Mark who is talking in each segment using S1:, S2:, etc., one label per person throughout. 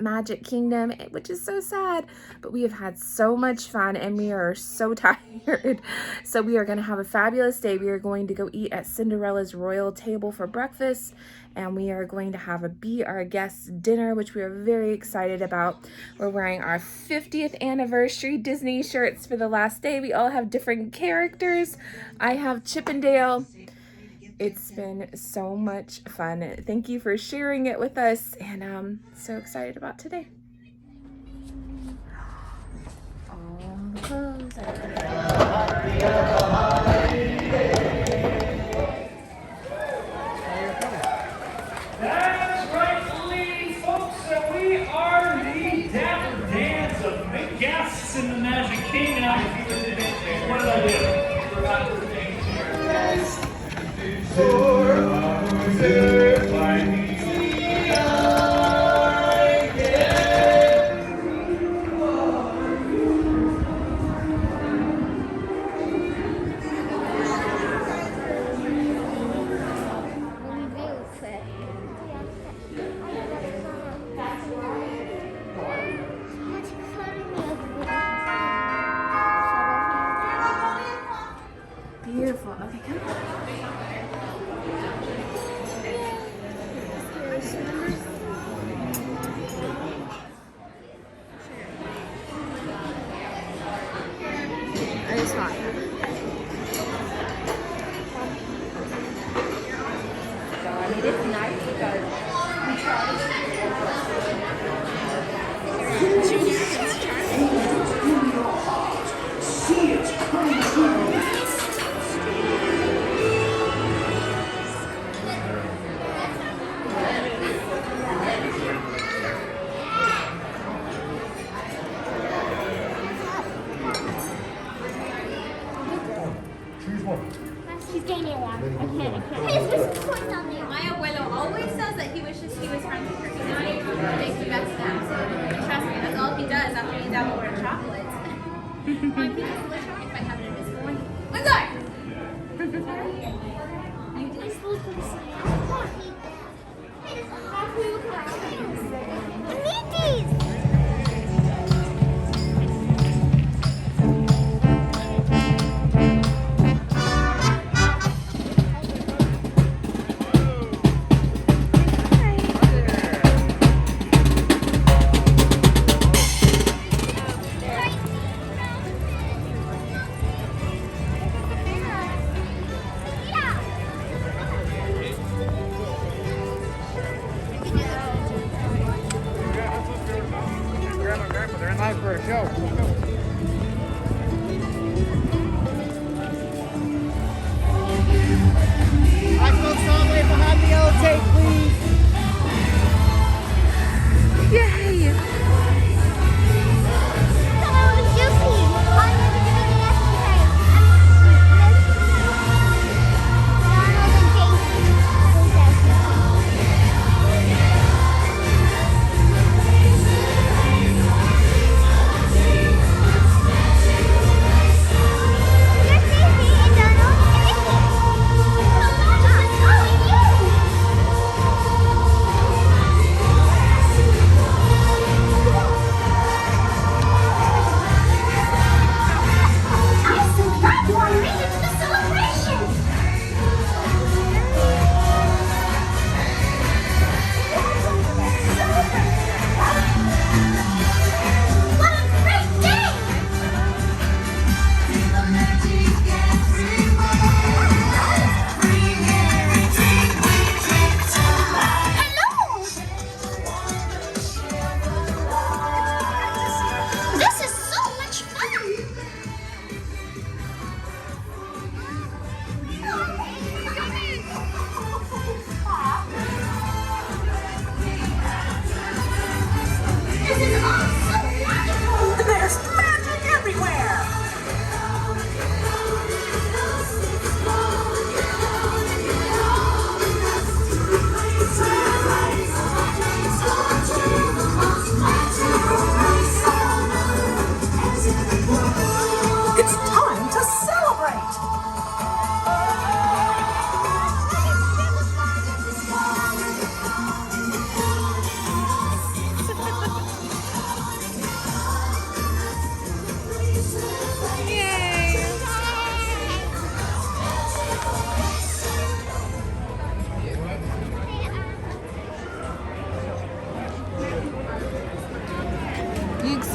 S1: Magic Kingdom, which is so sad, but we have had so much fun and we are so tired. So we are going to have a fabulous day. We are going to go eat at Cinderella's royal table for breakfast, and we are going to have a Be Our Guest dinner, which we are very excited about. We're wearing our 50th anniversary Disney shirts for the last day. We all have different characters. I have Chippendale. It's been so much fun. Thank you for sharing it with us, and I'm so excited about today. All the clothes
S2: That's right, ladies, folks. So we are the Dapper Dans of big guests in the Magic Kingdom. What did I do? Forgot to thank you.
S1: Beautiful. Okay, come on. I just want. It is nice because we
S2: See it coming through.
S3: She's gaining one. I can't. Hey, there's a point down there.
S4: My abuelo always says that he wishes he was friends with her. He's not able to make the best now. So trust me, that's all he does after he dabbles in chocolates. My pizza's delicious if I have an invisible one. I'm sorry!
S3: You did supposed to say, I can't eat that. Hey, there's a hot food around. I need these!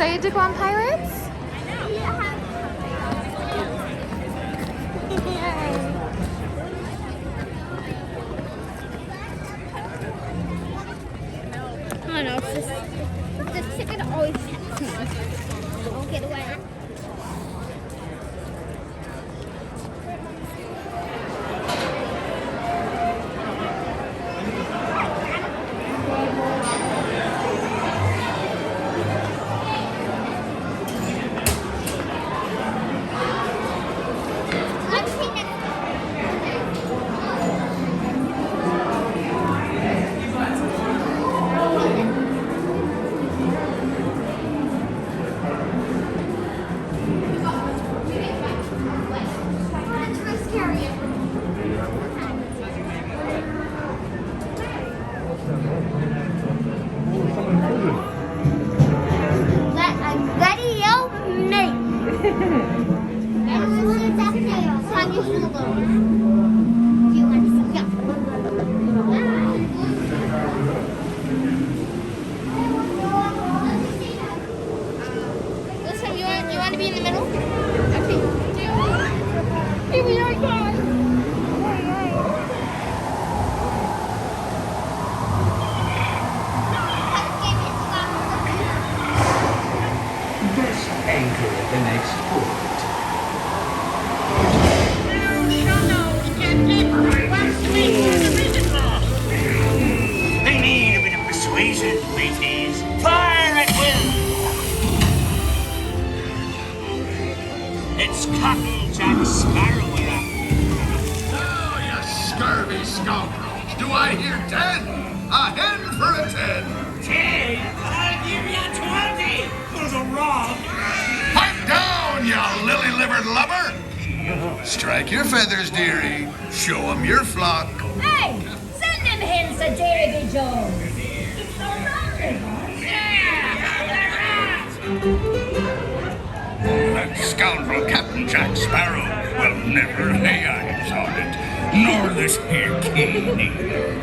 S1: excited to go on Pirates?
S3: I don't know, it's just the ticket always tempts me. Don't get away. Let's see next. That's really scary. Video me. And we'll see that video on your school. Do you want to see? Yeah. Listen, you want to be in the middle? Okay. Here we are again.
S5: Best anchor at the next port.
S2: They need a bit of persuasion, mateys. Fire at will! It's Cotton Jack Sparrow we're after.
S6: Oh, you scurvy scoundrels. Do I hear 10? A hen for a 10.
S2: 10? I'll give you 20 for the rob.
S6: Pipe down, you lily-livered lubber. Strike your feathers, dearie. Show 'em your flock.
S7: Hey, send them hens to Davy Jones. It's so lovely.
S6: That scoundrel Captain Jack Sparrow will never lay eyes on it. Nor this here king either.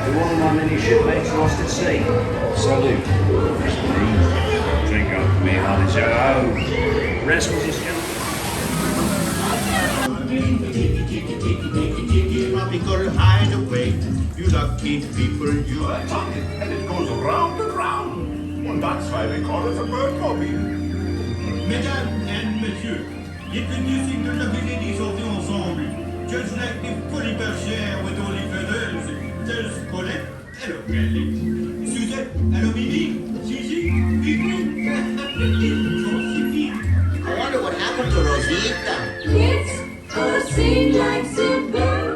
S5: To all my many shipmates lost at sea, salute. Drink up me, honey, so oh, rest was his
S8: tropical hideaway. You lucky people, you are talking, and it goes round and round. Well, that's why they call it a bird copy. Mesdames and messieurs, introducing the lovely ladies of the ensemble. Just like the fully bergère with all the feathers. There's Colette, hello Kelly. Suzette, hello Mimi. Gigi, Bibi.
S9: I wonder what happened to Rosita.
S7: Kids, gonna sing like Cinderella.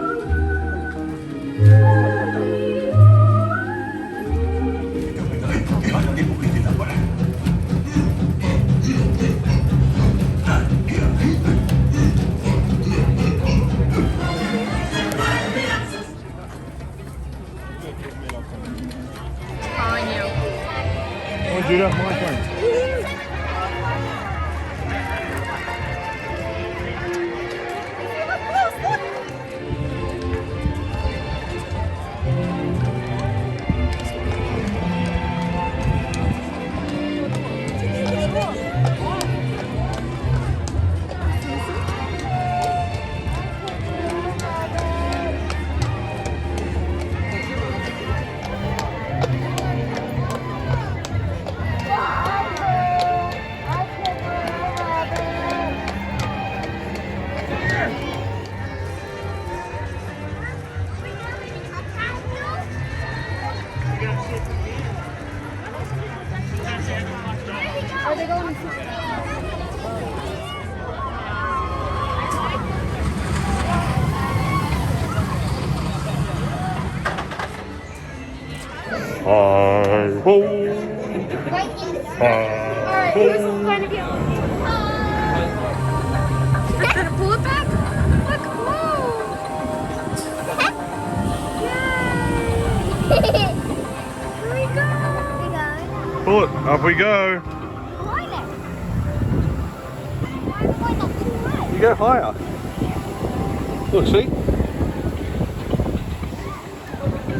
S2: Judah, my turn.
S3: Are they going
S2: Hi-ho!
S3: Alright, who's going to be on?
S1: You're gonna pull it back? Look, whoa!
S3: Yay!
S1: Here we go!
S10: Up we go.
S3: Climb it. Why not too high?
S10: You go higher. Look, see?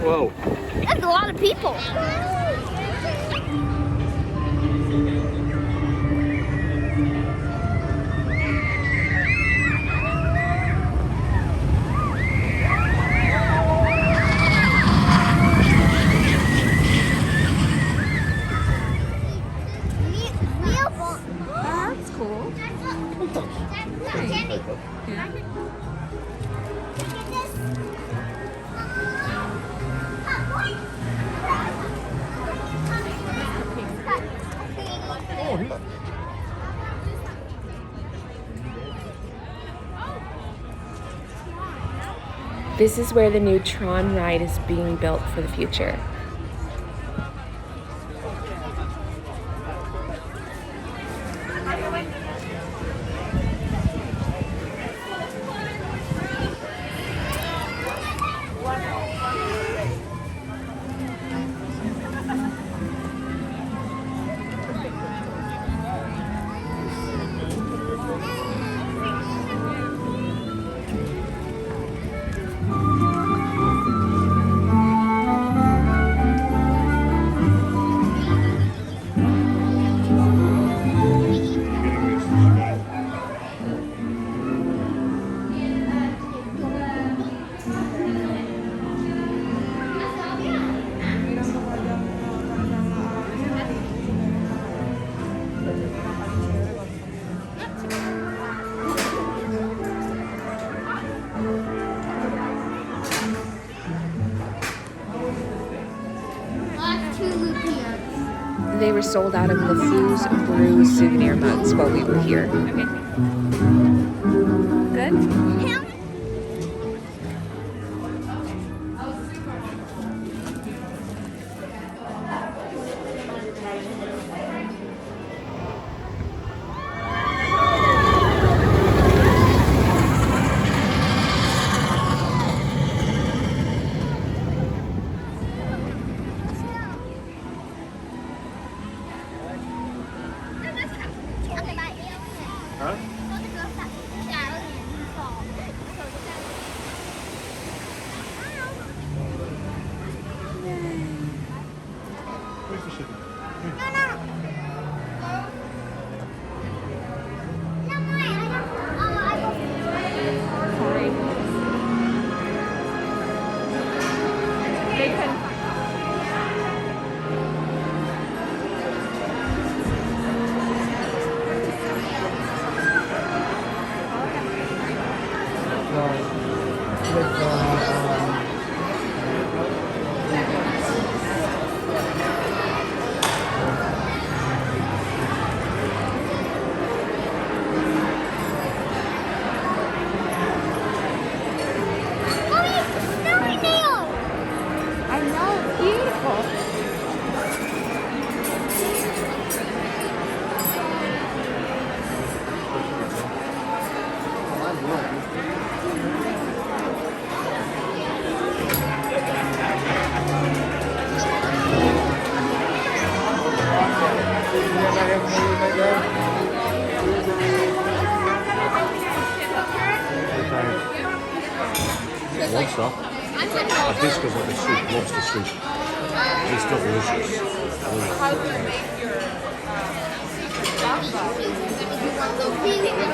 S10: Whoa.
S3: That's a lot of people.
S1: That's cool. This is where the new TRON ride is being built for the future. They were sold out of the Foo's Brew souvenir mugs while we were here. Okay. Good?
S10: Lobster. Hibiscus like a soup, lobster soup. It's delicious.
S4: How do you make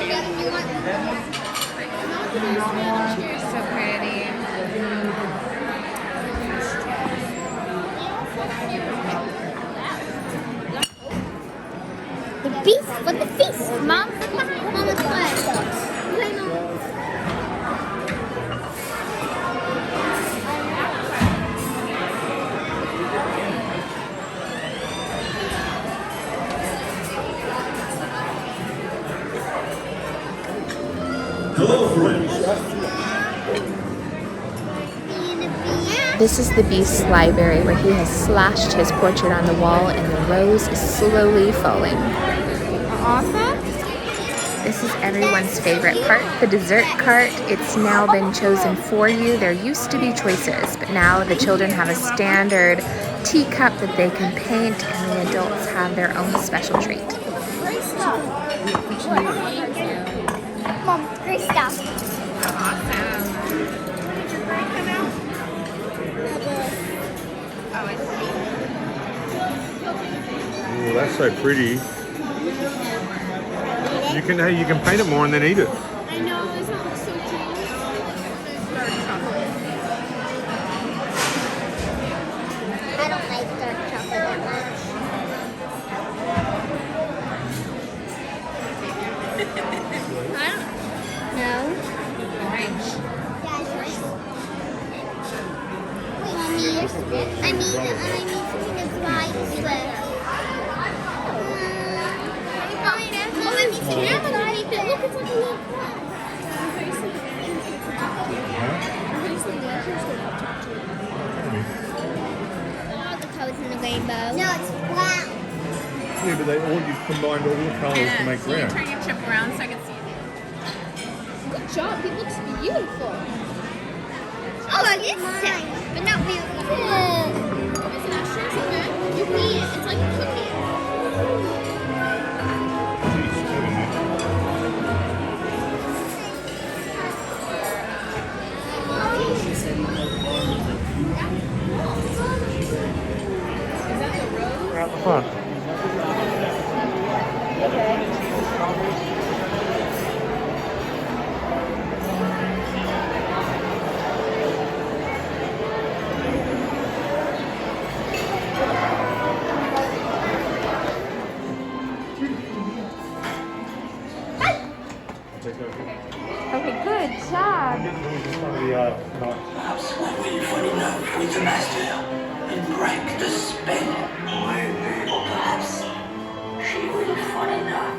S4: your so pretty.
S3: The beast for the feast. Mom, let's play.
S8: Hello, friends.
S1: This is the Beast's library where he has slashed his portrait on the wall and the rose is slowly falling.
S4: Awesome.
S1: This is everyone's favorite part, the dessert cart. It's now been chosen for you. There used to be choices, but now the children have a standard teacup that they can paint, and the adults have their own special treat.
S3: Great stuff. Mom, great stuff.
S10: Oh, that's so pretty. You can paint it more and then eat it.
S4: I know, this one looks so cute. Dark chocolate.
S3: I don't like dark chocolate that much.
S4: I don't
S3: No.
S4: orange.
S3: Yeah, it's nice. Wait, Mommy, you're spit. I need something that's white.
S4: Oh, I need to have it underneath it. Look, it's like a little cross.
S3: All the colors in the rainbow. No, it's brown.
S10: Yeah, but you combined all the colours to make
S4: So you're
S10: brown.
S4: turning your chip around so I can see it. Good job. It looks beautiful.
S3: Oh, it is set, but not beautiful.
S4: Is it extra? Is it good? You can eat it. It's like a cookie.
S10: Out the front.
S1: Okay, good job.
S5: Perhaps when we're funny enough with the master and break the spell. Or perhaps she will be fun enough.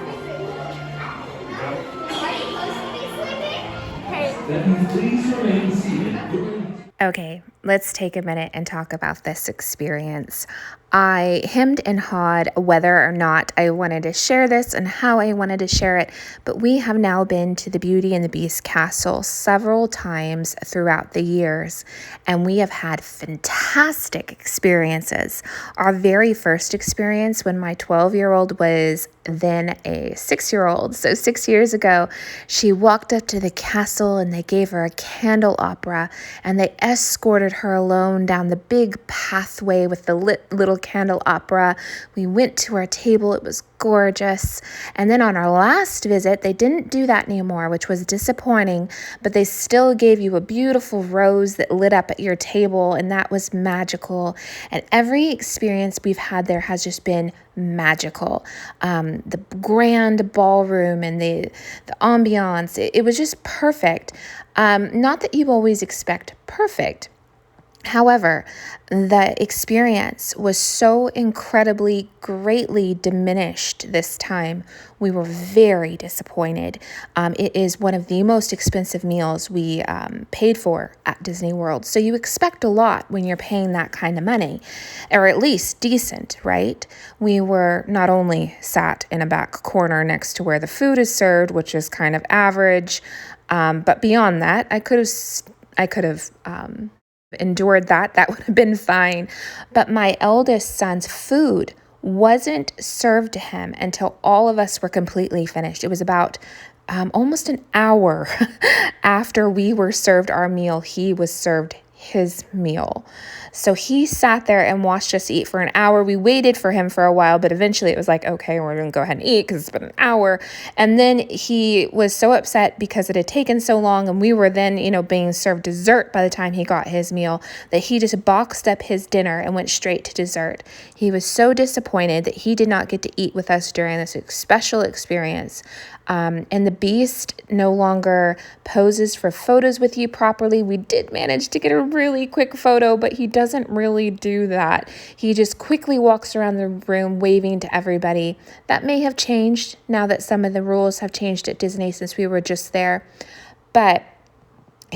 S1: Okay, let's take a minute and talk about this experience. I hemmed and hawed whether or not I wanted to share this and how I wanted to share it, but we have now been to the Beauty and the Beast castle several times throughout the years, and we have had fantastic experiences. Our very first experience when my 12-year-old was then a 6-year-old, so 6 years ago, she walked up to the castle and they gave her a candle opera, and they escorted her alone down the big pathway with the lit little candle opera. We went to our table. It was gorgeous. And then on our last visit, they didn't do that anymore, which was disappointing, but they still gave you a beautiful rose that lit up at your table, and that was magical. And every experience we've had there has just been magical. The grand ballroom and the ambiance, it was just perfect. Not that you always expect perfect. However, the experience was so incredibly, greatly diminished this time. We were very disappointed. It is one of the most expensive meals we paid for at Disney World. So you expect a lot when you're paying that kind of money, or at least decent, right? We were not only sat in a back corner next to where the food is served, which is kind of average, but beyond that, I could have endured that. That would have been fine. But my eldest son's food wasn't served to him until all of us were completely finished. It was about almost an hour after we were served our meal, he was served his meal. So he sat there and watched us eat for an hour. We waited for him for a while, but eventually it was like, okay, we're going to go ahead and eat because it's been an hour. And then he was so upset because it had taken so long, and we were then, being served dessert by the time he got his meal, that he just boxed up his dinner and went straight to dessert. He was so disappointed that he did not get to eat with us during this special experience. And the Beast no longer poses for photos with you properly. We did manage to get a really quick photo, but he doesn't really do that. He just quickly walks around the room waving to everybody. That may have changed now that some of the rules have changed at Disney since we were just there. But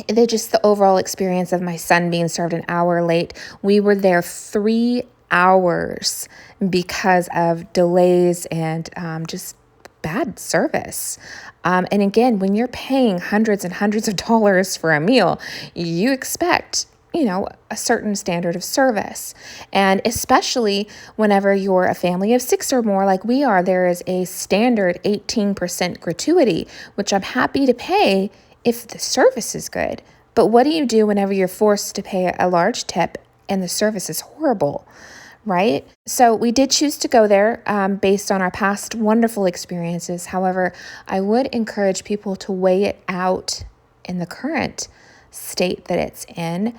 S1: the overall experience of my son being served an hour late, we were there 3 hours because of delays and just bad service. And again, when you're paying hundreds and hundreds of dollars for a meal, you expect a certain standard of service. And especially whenever you're a family of 6 or more like we are, there is a standard 18% gratuity, which I'm happy to pay if the service is good. But what do you do whenever you're forced to pay a large tip and the service is horrible, right? So we did choose to go there based on our past wonderful experiences. However, I would encourage people to weigh it out in the current state that it's in.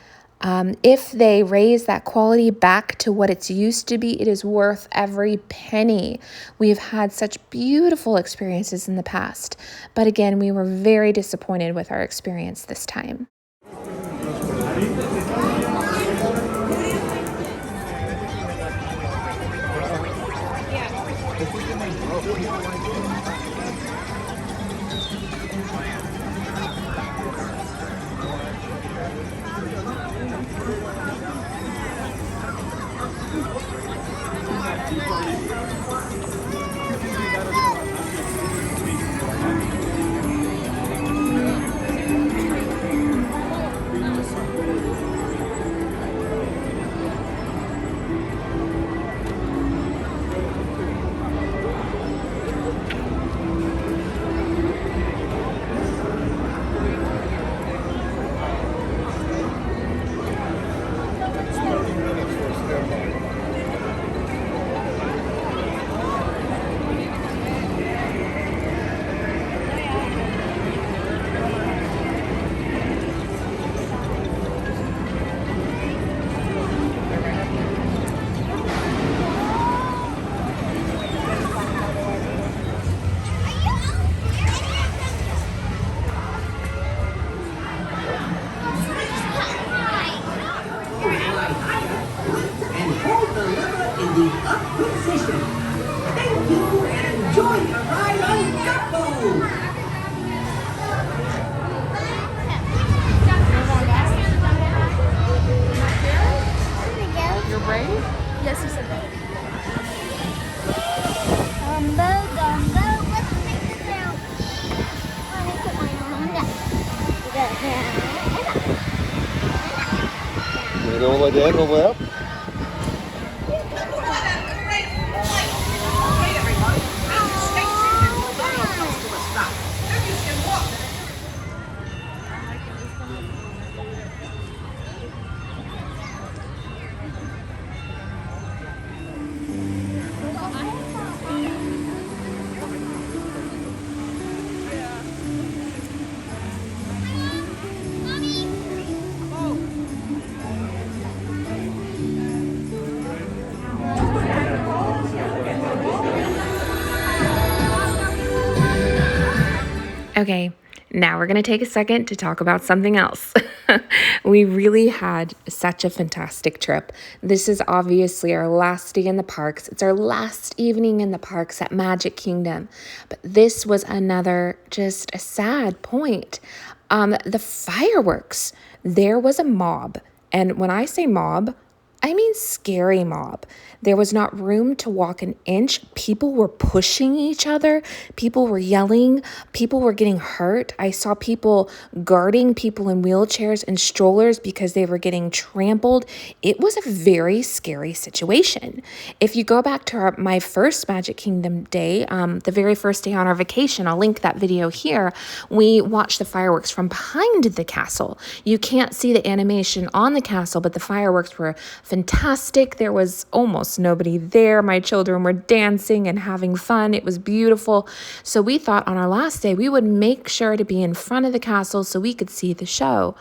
S1: If they raise that quality back to what it's used to be, it is worth every penny. We've had such beautiful experiences in the past, but again, we were very disappointed with our experience this time.
S4: Yes, you said that.
S3: Dumbo, let's make this round. Let me put my arm down.
S10: You go all the way down, all the way up.
S1: Okay, now we're going to take a second to talk about something else. We really had such a fantastic trip. This is obviously our last day in the parks. It's our last evening in the parks at Magic Kingdom. But this was another just a sad point. The fireworks. There was a mob. And when I say mob, I mean scary mob. There was not room to walk an inch. People were pushing each other. People were yelling. People were getting hurt. I saw people guarding people in wheelchairs and strollers because they were getting trampled. It was a very scary situation. If you go back to my first Magic Kingdom day, the very first day on our vacation, I'll link that video here, we watched the fireworks from behind the castle. You can't see the animation on the castle, but the fireworks were fantastic. There was almost nobody there. My children were dancing and having fun. It was beautiful. So we thought on our last day, we would make sure to be in front of the castle so we could see the show.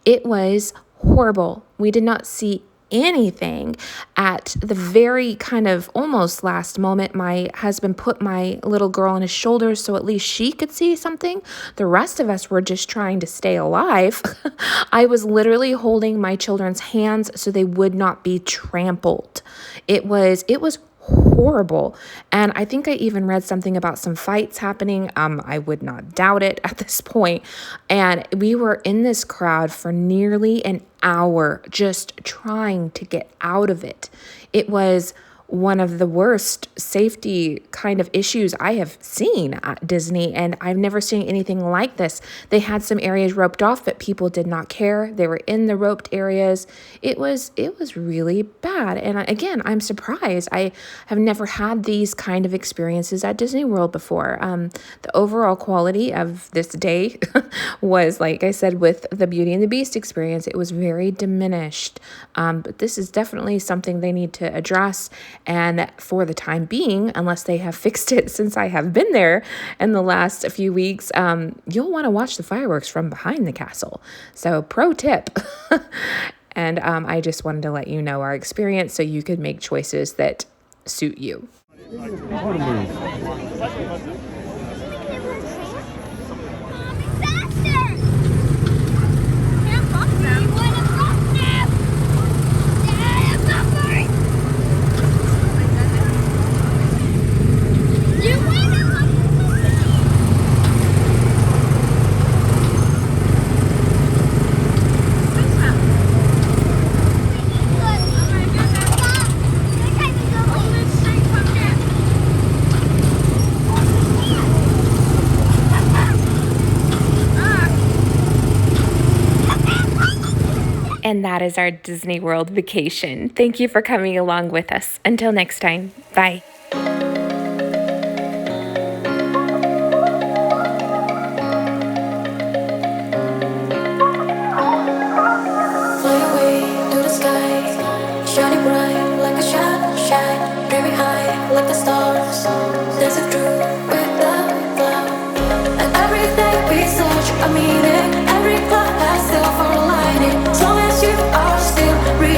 S1: It was horrible. We did not see anything. At the very kind of almost last moment, my husband put my little girl on his shoulder so at least she could see something. The rest of us were just trying to stay alive. I was literally holding my children's hands so they would not be trampled. It was horrible. And I think I even read something about some fights happening. I would not doubt it at this point. And we were in this crowd for nearly an hour just trying to get out of it. It was one of the worst safety kind of issues I have seen at Disney, and I've never seen anything like this. They had some areas roped off, but people did not care. They were in the roped areas. It was really bad. And again, I'm surprised. I have never had these kind of experiences at Disney World before. The overall quality of this day was, like I said, with the Beauty and the Beast experience, it was very diminished. But this is definitely something they need to address. And for the time being, unless they have fixed it since I have been there in the last few weeks, you'll want to watch the fireworks from behind the castle. So pro tip. And I just wanted to let you know our experience so you could make choices that suit you. And that is our Disney World vacation. Thank you for coming along with us. Until next time, bye.
S11: Fly away to the sky, shining bright like a shine, dreaming high like the stars, dancing through with the cloud. And everything we search, I mean